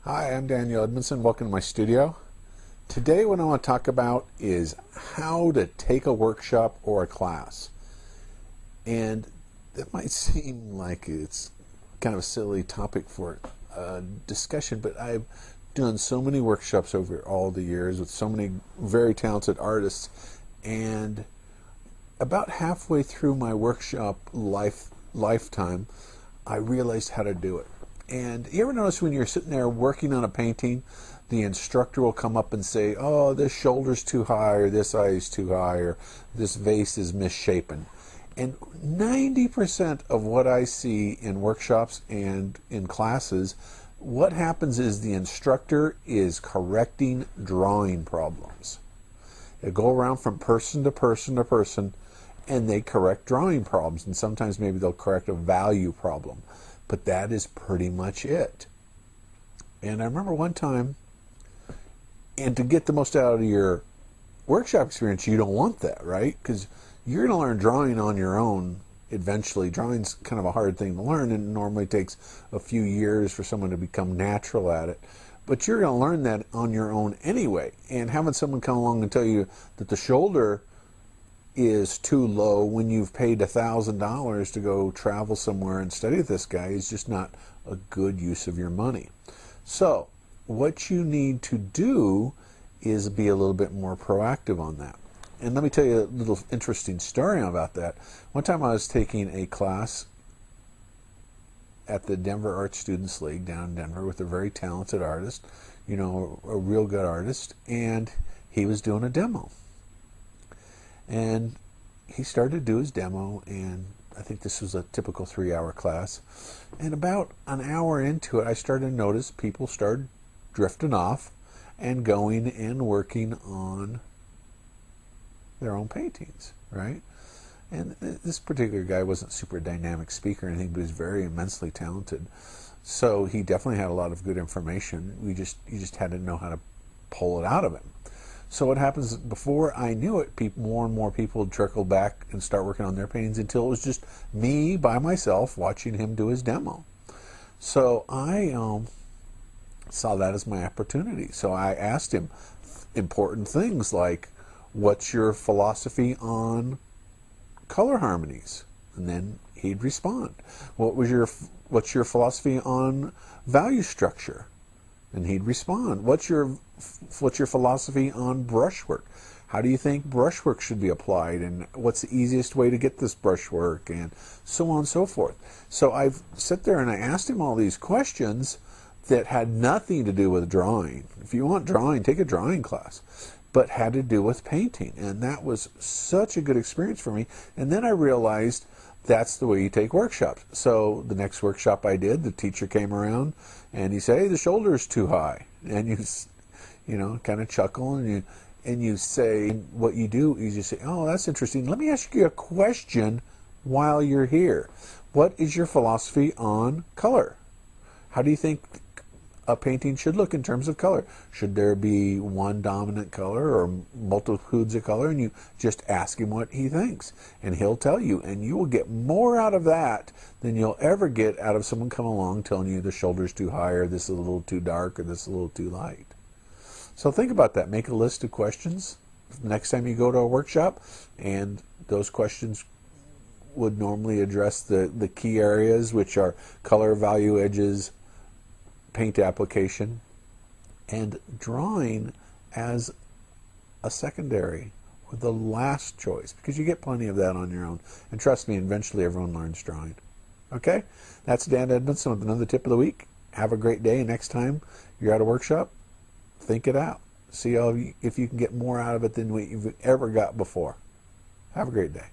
Hi, I'm Dan Edmondson. Welcome to my studio. Today what I want to talk about is how to take a workshop or a class. And that might seem like it's kind of a silly topic for discussion, but I've done so many workshops over all the years with so many very talented artists, and about halfway through my workshop lifetime, I realized how to do it. And you ever notice when you're sitting there working on a painting, the instructor will come up and say, oh, this shoulder's too high, or this eye is too high, or this vase is misshapen. And 90% of what I see in workshops and in classes, what happens is the instructor is correcting drawing problems. They go around from person to person to person, and they correct drawing problems. And sometimes maybe they'll correct a value problem. But that is pretty much it. And I remember one time, and to get the most out of your workshop experience, you don't want that, right? Because you're going to learn drawing on your own eventually. Drawing's kind of a hard thing to learn, and it normally takes a few years for someone to become natural at it. But you're going to learn that on your own anyway. And having someone come along and tell you that the shoulder is too low when you've paid $1,000 to go travel somewhere and study with this guy is just not a good use of your money. So what you need to do is be a little bit more proactive on that. And let me tell you a little interesting story about that. One time I was taking a class at the Denver Art Students League down in Denver with a very talented artist, a real good artist, and he was doing a demo. And he started to do his demo, and I think this was a typical 3-hour class. And about an hour into it, I started to notice people started drifting off and going and working on their own paintings, right? And this particular guy wasn't a super dynamic speaker or anything, but he was very immensely talented. So he definitely had a lot of good information. You just had to know how to pull it out of him. So what happens, before I knew it, more and more people would trickle back and start working on their paintings until it was just me by myself watching him do his demo. So I saw that as my opportunity. So I asked him important things like, what's your philosophy on color harmonies? And then he'd respond. What's your philosophy on value structure? And he'd respond. What's your philosophy on brushwork? How do you think brushwork should be applied? And what's the easiest way to get this brushwork? And so on and so forth. So I've sat there and I asked him all these questions that had nothing to do with drawing. If you want drawing, take a drawing class. But had to do with painting. And that was such a good experience for me. And then I realized that's the way you take workshops. So the next workshop I did, the teacher came around and he said, hey, the shoulder is too high. And you kind of chuckle and you say, what you do is you say, oh, that's interesting. Let me ask you a question while you're here. What is your philosophy on color? How do you think a painting should look in terms of color? Should there be one dominant color or multitudes of color? And you just ask him what he thinks, and he'll tell you, and you will get more out of that than you'll ever get out of someone coming along telling you the shoulder's too high, or this is a little too dark, or this is a little too light. So think about that. Make a list of questions next time you go to a workshop, and those questions would normally address the key areas, which are color, value, edges, paint application, and drawing as a secondary or the last choice, because you get plenty of that on your own. And trust me, eventually everyone learns drawing. Okay? That's Dan Edmondson with another tip of the week. Have a great day. Next time you're at a workshop, think it out. See if you can get more out of it than what you've ever got before. Have a great day.